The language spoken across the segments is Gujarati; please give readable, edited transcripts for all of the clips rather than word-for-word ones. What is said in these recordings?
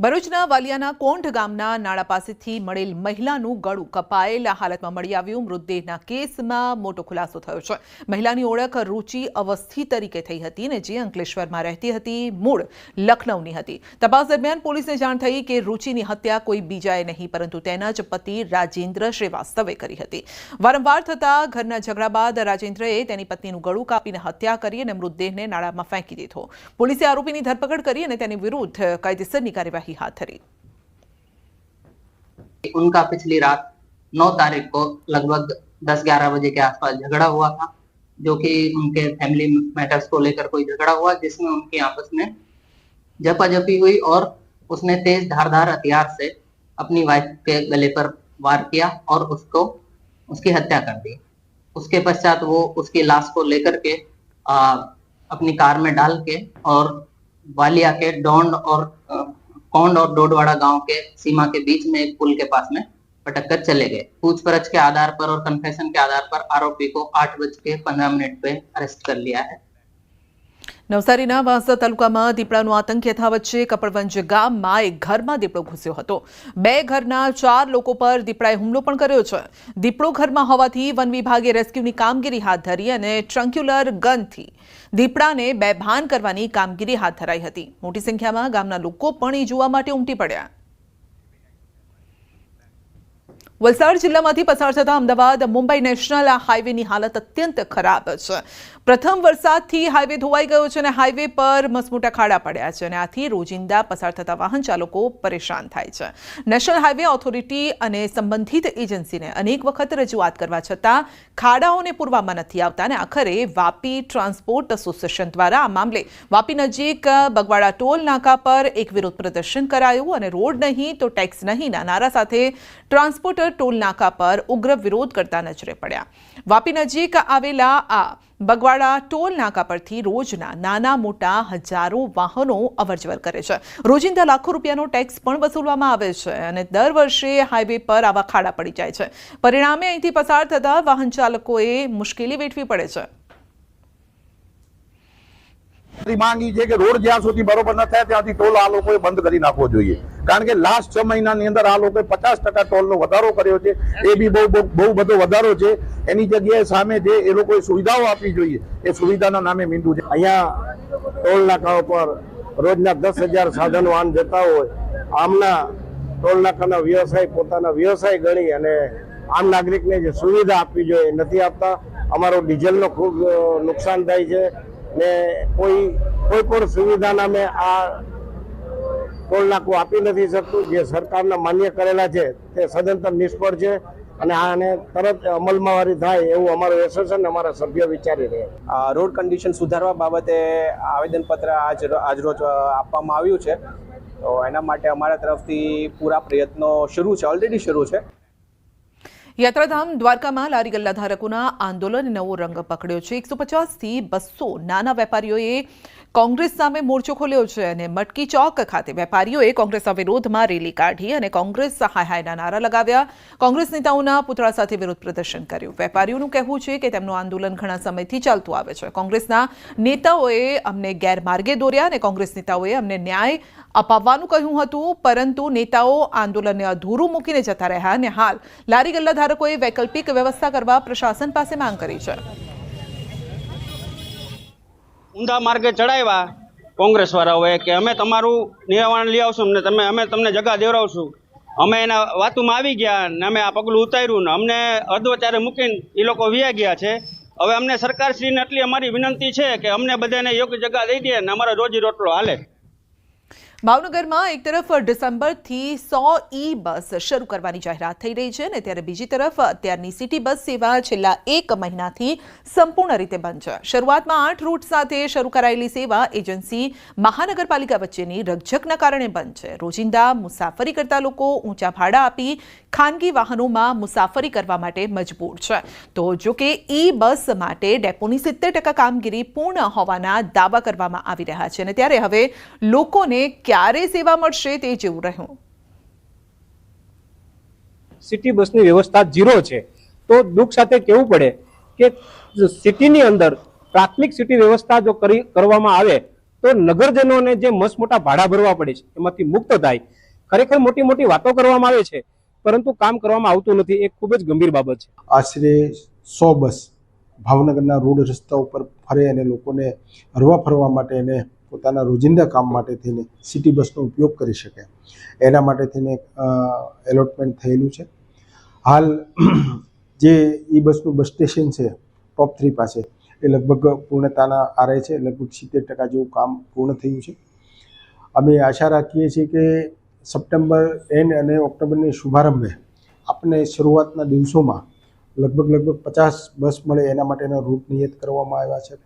ભરૂચના વાલિયાના કોંઢ ગામના નાળા પાસેથી મળેલ મહિલાનું ગળું કપાયેલા હાલતમાં મળી આવ્યું. મૃતદેહના કેસમાં મોટો ખુલાસો થયો છે. મહિલાની ઓળખ રુચિ અવસ્થી તરીકે થઈ હતી અને જે અંકલેશ્વરમાં રહેતી હતી, મૂળ લખનૌની હતી. તપાસ દરમિયાન પોલીસને જાણ થઈ કે રુચિની હત્યા કોઈ બીજાએ નહીં પરંતુ તેના જ પતિ રાજેન્દ્ર શ્રીવાસ્તવે કરી હતી. વારંવાર થતા ઘરના ઝઘડા બાદ રાજેન્દ્રએ તેની પત્નીનું ગળું કાપીને હત્યા કરી અને મૃતદેહને નાળામાં ફેંકી દીધો. પોલીસે આરોપીની ધરપકડ કરી અને તેની વિરુદ્ધ कायदेसर कार्यवाही हाथ धरी. उनका पिछली रात 9 तारीख को लगभग 10-11 बजे के आसपास झगड़ा हुआ था, जो कि उनके फैमिली मैटर्स को लेकर कोई झगड़ा हुआ जिसमें उनकी आपस में झपाझपी हुई और उसने तेज धारदार हथियार से अपनी वाइफ के गले पर वार किया और उसको उसकी हत्या कर दी. उसके पश्चात वो उसकी लाश को लेकर के अपनी कार में डाल के और वालिया के कोंड और डोडवाड़ा गांव के सीमा के बीच में एक पुल के पास में पटक कर चले गए. पूछपरछ के आधार पर और कन्फेशन के आधार पर आरोपी को 8:15 पे अरेस्ट कर लिया है. નવસારીના વાંસદા તાલુકામાં દીપડાનો આતંક યથાવત છે. કપડવંજ ગામમાં એક ઘરમાં દીપડો ઘૂસ્યો હતો. 2 ઘરના 4 લોકો પર દીપડાએ હુમલો પણ કર્યો છે. દીપડો ઘરમાં હોવાથી વન વિભાગે રેસ્ક્યુની કામગીરી હાથ ધરી અને ટ્રંક્યુલર ગનથી દીપડાને બેભાન કરવાની કામગીરી હાથ ધરાઈ હતી. મોટી સંખ્યામાં ગામના લોકો પણ એ જોવા માટે ઉમટી પડ્યા. વલસાડ જિલ્લામાંથી પસાર થતા અમદાવાદ મુંબઈ નેશનલ હાઈવેની હાલત અત્યંત ખરાબ છે. પ્રથમ વરસાદથી હાઈવે ધોવાઈ ગયો છે અને હાઈવે પર મસમોટા ખાડા પડ્યા છે અને આથી રોજિંદા પસાર થતા વાહન ચાલકો પરેશાન થાય છે. નેશનલ હાઈવે ઓથોરિટી અને સંબંધિત એજન્સીને અનેક વખત રજૂઆત કરવા છતાં ખાડાઓને પૂરવામાં નથી આવતા અને આખરે વાપી ટ્રાન્સપોર્ટ એસોસિએશન દ્વારા આ મામલે વાપી નજીક બગવાડા ટોલ નાકા પર એક વિરોધ પ્રદર્શન કરાયું અને રોડ નહીં તો ટેક્સ નહીંના નારા સાથે ટ્રાન્સપોર્ટર ટોલ નાકા પર ઉગ્ર વિરોધ કરતા નજરે પડ્યા. વાપી નજીક આવેલા આ બગવાડા ટોલ નાકા પરથી રોજના નાના મોટા હજારો વાહનો અવરજવર કરે છે. રોજિંદા લાખો રૂપિયાનો ટેક્સ પણ વસૂલવામાં આવે છે અને દર વર્ષે હાઈવે પર આવા ખાડા પડી જાય છે. પરિણામે અહીંથી પસાર થતા વાહન ચાલકોએ મુશ્કેલી વેઠવી પડે છે. માંગી છે કે રોડ જ્યાં સુધી બરોબર ન થાય ત્યાંથી ટોલ આ લોકોએ બંધ કરી નાખવો જોઈએ, કારણ કે લાસ્ટ 6 મહિનાની અંદર આ લોકોએ 50% ટોલનો વધારો કર્યો છે. એ બી બહુ બધો વધારો છે. એની જગ્યાએ સામે જે એ લોકોએ સુવિધાઓ આપવી જોઈએ એ સુવિધાના નામે મીંડું છે. અહીંયા ટોલ નાકાઓ પર રોજના 10,000 સાધન વાહન જતા હોય. આમના ટોલ નાકાના વ્યવસાય પોતાના વ્યવસાય ગણી અને આમ નાગરિકને જે સુવિધા આપવી જોઈએ નથી આપતા. અમારો ડીઝલનો ખૂબ નુકસાન થાય છે ને કોઈ પણ સુવિધા નામે આ ટોલ નાકું આપી નથી શકતું. જે સરકારના માન્ય કરેલા છે તે સદંતર નિષ્ફળ છે અને આને તરત અમલમાં થાય એવું અમારું એસોસિએશન અમારા સભ્યો વિચારી રહ્યા. રોડ કન્ડિશન સુધારવા બાબતે આવેદનપત્ર આજરોજ આપવામાં આવ્યું છે, તો એના માટે અમારા તરફથી પૂરા પ્રયત્નો ઓલરેડી શરૂ છે. યાત્રાધામ દ્વારકામાં લારી ગલ્લા ધારકોના આંદોલને નવો રંગ પકડ્યો છે. 150થી 200 નાના વેપારીઓએ કોંગ્રેસ સામે મોરચો ખોલ્યો છે અને મટકી ચોક ખાતે વેપારીઓએ કોંગ્રેસના વિરોધમાં રેલી કાઢી અને કોંગ્રેસ હાય હાયના નારા લગાવ્યા. કોંગ્રેસ નેતાઓના પુતળા સાથે વિરોધ પ્રદર્શન કર્યું. વેપારીઓનું કહેવું છે કે તેમનું આંદોલન ઘણા સમયથી ચાલતું આવે છે. કોંગ્રેસના નેતાઓએ અમને ગેરમાર્ગે દોર્યા અને કોંગ્રેસ નેતાઓએ અમને ન્યાય અપાવવાનું કહ્યું હતું, પરંતુ નેતાઓ આંદોલનને અધૂરું મૂકીને જતા રહ્યા અને હાલ લારી ગલ્લા ધારકોએ વૈકલ્પિક વ્યવસ્થા કરવા પ્રશાસન પાસે માંગ કરી છે. ઊંધા માર્ગે ચડાવ્યા કોંગ્રેસ વાળાઓએ કે અમે તમારું નિવારણ લઈ આવશું ને અમે તમને જગા દેવડાવશું. અમે એના વાતોમાં આવી ગયા ને અમે આ પગલું ઉતાર્યું ને અમને અધવચારે મૂકીને એ લોકો વ્યા ગયા છે. હવે અમને સરકારશ્રીને એટલી અમારી વિનંતી છે કે અમને બધાને યોગ્ય જગા દઈ દે ને અમારો રોજી રોટલો હાલે. ભાવનગરમાં એક તરફ ડિસેમ્બરથી 100 ઈ બસ શરૂ કરવાની જાહેરાત થઈ રહી છે અને ત્યારે બીજી તરફ અત્યારની સિટી બસ સેવા છેલ્લા 1 મહિનાથી સંપૂર્ણ રીતે બંધ છે. શરૂઆતમાં 8 રૂટ સાથે શરૂ કરાયેલી સેવા એજન્સી મહાનગરપાલિકા વચ્ચેની રકઝકના કારણે બંધ છે. રોજિંદા મુસાફરી કરતા લોકો ઊંચા ભાડા આપી ખાનગી વાહનોમાં મુસાફરી કરવા માટે મજબૂર છે. તો જો કે ઈ બસ માટે ડેપોની 70% કામગીરી પૂર્ણ હોવાના દાવા કરવામાં આવી રહ્યા છે અને ત્યારે હવે લોકોને ક્યારે સેવા મળશે તે જેવું રહ્યું. સિટી બસની વ્યવસ્થા 0 છે, તો દુઃખ સાથે કહેવું પડે કે સિટીની અંદર પ્રાથમિક સિટી વ્યવસ્થા જો કરવામાં આવે તો નગરજનોને જે મસ્ત મોટા ભાડા ભરવા પડે છે એમાંથી મુક્ત થાય. ખરેખર મોટી મોટી વાતો કરવામાં આવે છે પરંતુ કામ કરવામાં આવતું નથી. એક ખૂબ જ ગંભીર બાબત છે. આશરે 100 બસ ભાવનગરના રોડ રસ્તા ઉપર ફરે અને લોકોને હરવા ફરવા માટે અને પોતાના રોજિંદા કામ માટે થઈને સિટી બસનો ઉપયોગ કરી શકે એના માટે થઈને એલોટમેન્ટ થયેલું છે. હાલ જે ઈ બસનું બસ સ્ટેશન છે ટોપ 3 પાસે એ લગભગ પૂર્ણતાના આરે છે. લગભગ 70% જેવું કામ પૂર્ણ થયું છે. અમે આશા રાખીએ છીએ કે સપ્ટેમ્બર એન્ડ અને ઓક્ટોબરની શુભારંભે આપણે શરૂઆતના દિવસોમાં લગભગ 50 બસ મળે એના માટેના રૂટ નિયત કરવામાં આવ્યા છે.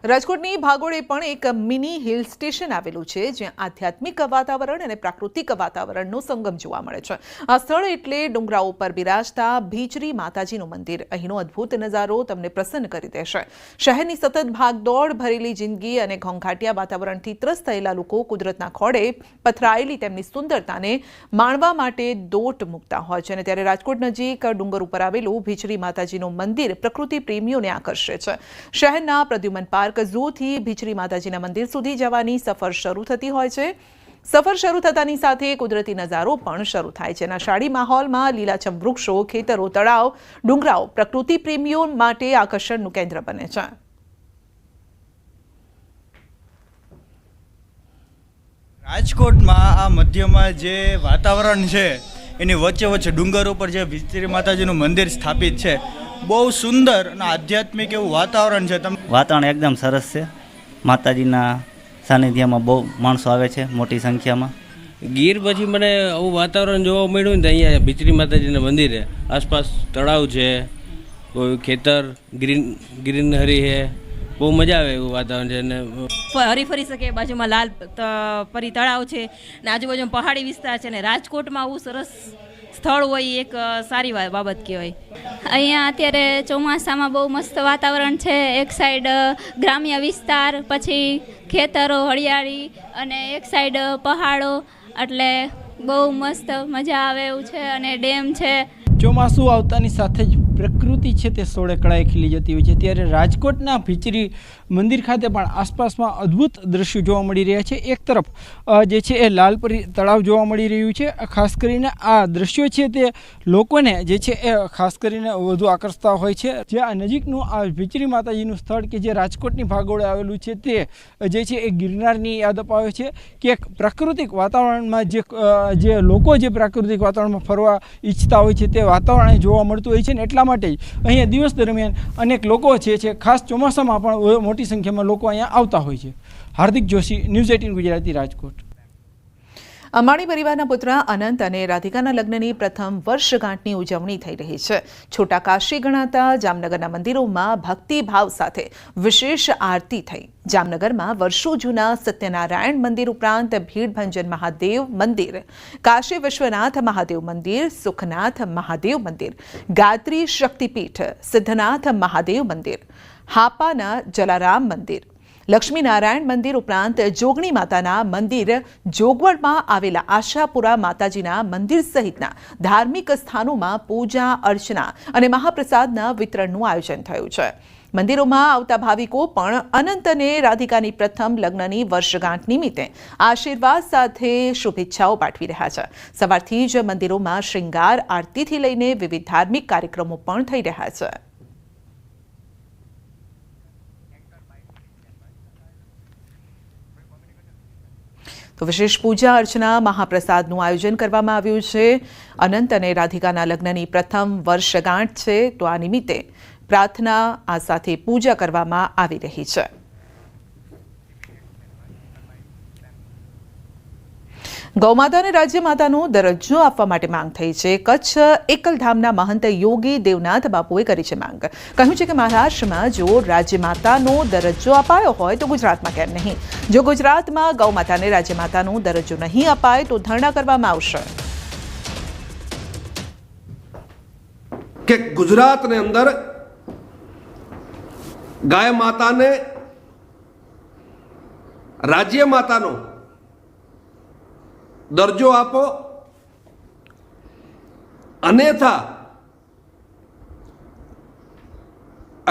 રાજકોટની ભાગોળે પણ એક મિની હિલ સ્ટેશન આવેલું છે જ્યાં આધ્યાત્મિક વાતાવરણ અને પ્રાકૃતિક વાતાવરણનો સંગમ જોવા મળે છે. આ સ્થળ એટલે ડુંગરાઓ પર બિરાજતા ભીચરી માતાજીનું મંદિર. અહીંનો અદ્ભુત નજારો તમને પ્રસન્ન કરી દેશે. શહેરની સતત ભાગદોડ ભરેલી જિંદગી અને ઘોંઘાટિયા વાતાવરણથી ત્રસ્ત થયેલા લોકો કુદરતના ખોળે પથરાયેલી તેમની સુંદરતાને માણવા માટે દોટ મૂકતા હોય છે. અને ત્યારે રાજકોટ નજીક ડુંગર ઉપર આવેલું ભીચરી માતાજીનું મંદિર પ્રકૃતિ પ્રેમીઓને આકર્ષે છે. શહેરના પ્રદ્યુમન પાર્ક ઝૂથી ભીચરી માતાજીના મંદિર સુધી જવાની સફર શરૂ થતી હોય છે. સફર શરૂ થતાની સાથે કુદરતી નજારો પણ શરૂ થાય છે. શાડી માહોલમાં લીલાછમ વૃક્ષો, ખેતરો, તળાવ, ડુંગરાઓ પ્રકૃતિ પ્રેમીઓ માટે આકર્ષણનું કેન્દ્ર બને છે. રાજકોટમાં આ મધ્યમાં જે વાતાવરણ છે એની વચ્ચે વચ્ચે ડુંગર ઉપર જે ભીચરી માતાજીનું મંદિર સ્થાપિત છે, બહુ સુંદર અને આધ્યાત્મિક એવું વાતાવરણ છે. વાતાવરણ એકદમ સરસ છે. માતાજીના સાનિધ્યમાં બહુ માણસો આવે છે મોટી સંખ્યામાં. ગીર પછી મને આવું વાતાવરણ જોવા મળ્યું ને તો અહીંયા ભીચરી માતાજીના મંદિરે આસપાસ તળાવ છે, કોઈ ખેતર, ગ્રીનહરી છે, બહુ મજા આવે એવું વાતાવરણ છે. અને હરી ફરી શકે. બાજુમાં લાલ પરી તળાવ છે ને આજુબાજુમાં પહાડી વિસ્તાર છે ને રાજકોટમાં આવું સરસ સ્થળ હોય એક સારી બાબત કહેવાય. અહીંયા અત્યારે ચોમાસામાં બહુ મસ્ત વાતાવરણ છે. એક સાઈડ ગ્રામ્ય વિસ્તાર, પછી ખેતરો, હરિયાળી અને એક સાઈડ પહાડો, એટલે બહુ મસ્ત મજા આવે એવું છે. અને ડેમ છે. ચોમાસું આવતાની સાથે જ પ્રકૃતિ છે તે સોળે કળાએ ખીલી જતી હોય છે. ત્યારે રાજકોટના ભીચરી મંદિર ખાતે પણ આસપાસમાં અદ્ભુત દ્રશ્યો જોવા મળી રહ્યા છે. એક તરફ જે છે એ લાલપરી તળાવ જોવા મળી રહ્યું છે. ખાસ કરીને આ દ્રશ્યો છે તે લોકોને જે છે એ ખાસ કરીને વધુ આકર્ષતા હોય છે. જે આ નજીકનું આ ભીચરી માતાજીનું સ્થળ કે જે રાજકોટની ભાગોળે આવેલું છે તે જે છે એ ગિરનારની યાદ અપાવે છે કે એક પ્રાકૃતિક વાતાવરણમાં જે લોકો જે પ્રાકૃતિક વાતાવરણમાં ફરવા ઈચ્છતા હોય છે તે વાતાવરણ જોવા મળતું હોય છે. ને એટલા માટે અહીંયા દિવસ દરમિયાન અનેક લોકો છે ખાસ ચોમાસામાં પણ મોટી સંખ્યામાં લોકો અહીંયા આવતા હોય છે. હાર્દિક જોશી, ન્યૂઝ 18 ગુજરાતી, રાજકોટ. અંબાણી પરિવારના પુત્ર અનંત અને રાધિકાના લગ્નની પ્રથમ વર્ષગાંઠની ઉજવણી થઈ રહી છે. છોટા કાશી ગણાતા જામનગરના મંદિરોમાં ભક્તિભાવ સાથે વિશેષ આરતી થઈ. જામનગરમાં વર્ષો જૂના સત્યનારાયણ મંદિર ઉપરાંત ભીડભંજન મહાદેવ મંદિર, કાશી વિશ્વનાથ મહાદેવ મંદિર, સુખનાથ મહાદેવ મંદિર, ગાયત્રી શક્તિપીઠ, સિદ્ધનાથ મહાદેવ મંદિર, હાપાના જલારામ મંદિર, લક્ષ્મીનારાયણ મંદિર ઉપરાંત જોગણી માતાના મંદિર, જોગવડમાં આવેલા આશાપુરા માતાજીના મંદિર સહિતના ધાર્મિક સ્થાનોમાં પૂજા અર્ચના અને મહાપ્રસાદના વિતરણનું આયોજન થયું છે. મંદિરોમાં આવતા ભાવિકો પણ અનંત અને રાધિકાની પ્રથમ લગ્નની વર્ષગાંઠ નિમિત્તે આશીર્વાદ સાથે શુભેચ્છાઓ પાઠવી રહ્યા છે. સવારથી જ મંદિરોમાં શૃંગાર આરતીથી લઈને વિવિધ ધાર્મિક કાર્યક્રમો પણ થઈ રહ્યા છે. તો વિશેષ પૂજા અર્ચના મહાપ્રસાદનું આયોજન કરવામાં આવ્યું છે. અનંત અને રાધિકાના લગ્નની પ્રથમ વર્ષગાંઠ છે તો આ નિમિત્તે પ્રાર્થના આ સાથે પૂજા કરવામાં આવી રહી છે. ગૌમાતા અને રાજ્યમાતાનો દરજ્જો આપવા માટે માંગ થઈ છે. કચ્છ એકલધામના મહંત યોગી દેવનાથ બાપુએ કરી છે માંગ. કહ્યું છે કે મહારાષ્ટ્રમાં જો રાજ્યમાતાનો દરજ્જો અપાયો હોય તો ગુજરાતમાં કેમ નહીં? જો ગુજરાતમાં ગૌમાતાને રાજ્યમાતાનો દરજ્જો નહીં અપાય તો ધરણા કરવામાં આવશે. કે ગુજરાતની અંદર ગાય માતાને રાજ્ય માતાનો દરજ્જો આપો, અન્યથા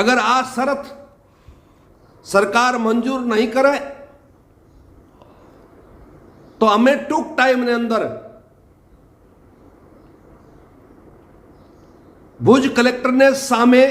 અગર આ શરત સરકાર મંજૂર નહીં કરે તો અમે ટૂંક ટાઈમની અંદર ભુજ કલેક્ટરને સામે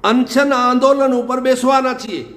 અનશન આંદોલન ઉપર બેસવાના છીએ.